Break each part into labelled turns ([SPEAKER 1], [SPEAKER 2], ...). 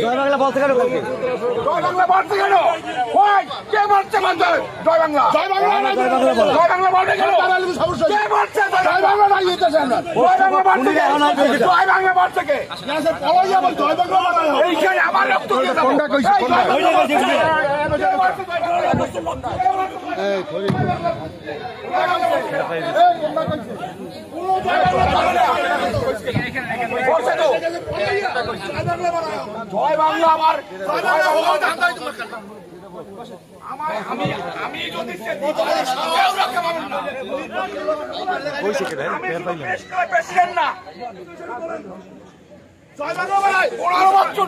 [SPEAKER 1] জয় বাংলা বলতে কেন?
[SPEAKER 2] জয় বাংলা বলতে কেন? কে বলছে জয় বাংলা? জয় বাংলা জয় বাংলা বলতে কেন? কে বলছে জয় বাংলা? নাই হইতেছে আমরা জয় বাংলা বলতে কে? জয় বাংলা বলতে কে? জয় বাংলা এইখানে আমার রক্ত দিয়ে দাও। কোনটা কইছে? জয় বাংলা আমার আমি যদি প্রেসিডেন্ট না জয় বাংলা বলাই ওনার বাচ্চা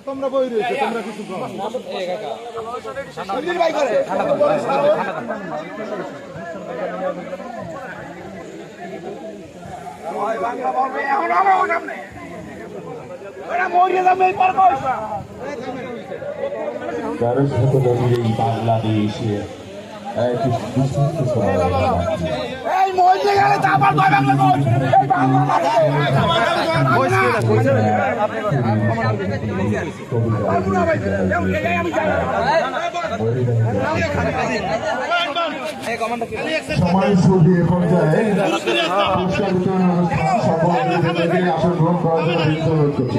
[SPEAKER 2] তোমরা বই রয়েছে, তোমরা কিছু
[SPEAKER 3] বাংলাদেশে
[SPEAKER 2] এই মহিলা গেলে তা আবার জয়
[SPEAKER 3] সময় ফুটিয়ে পর্যায়ে পুরস্কার বিতরণ অনুষ্ঠান সকল অতিথিদেরকে আসন গ্রহণ করার জন্য অনুরোধ করছি।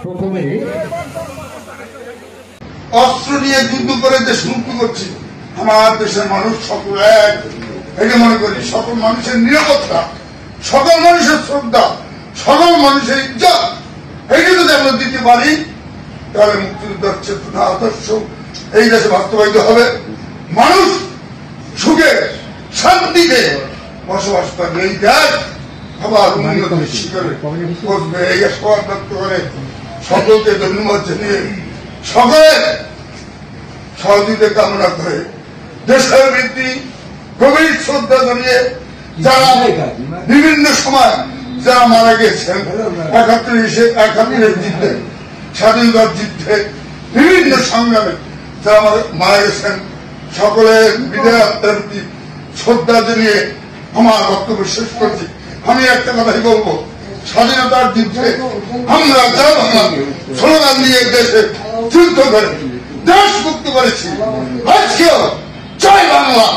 [SPEAKER 3] প্রথমে
[SPEAKER 4] অস্ত্র নিয়ে যুদ্ধ করে দেশ মুক্ত করছি। আমার দেশের মানুষ সকল এক, এটা মনে করি। সকল মানুষের নিরাপত্তা, সকল মানুষের শ্রদ্ধা, সকল মানুষের ইজ্জত, এইটা যদি আমরা দিতে পারি তাহলে মুক্তিযুদ্ধের চেতনা আদর্শ এই দেশে বাস্তবায়িত হবে। মানুষ সুখে শান্তিতে বসবাস করবে, এই দেশ আবার উন্নতির শিখরে করবে। এই আশীর্বাদ ব্যক্ত করে সকলকে ধন্যবাদ জানিয়ে সকলের সহযোগিতা কামনা করে দেশের বৃদ্ধি গভীর শ্রদ্ধা জানিয়ে যারা বিভিন্ন সময় যারা মারা গেছেন ৭১-এর যুদ্ধে, স্বাধীনতার যুদ্ধে, বিভিন্ন সংগ্রামে যারা মারা গেছেন সকলের বিদায় আত্মার প্রতি শ্রদ্ধা জানিয়ে আমার বক্তব্য শেষ করছি। আমি একটা কথাই বলবো, স্বাধীনতার যুদ্ধে আমরা জয় বাংলা স্লোগান দিয়ে দেশে যুদ্ধ করে দেশ মুক্ত করেছি। আজকেও জয় বাংলা,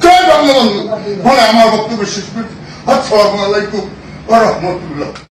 [SPEAKER 4] জয় বঙ্গবন্ধু বলে আমার বক্তব্য শেষ করছি। আসসালামু আলাইকুম ওয়া রাহমাতুল্লাহ।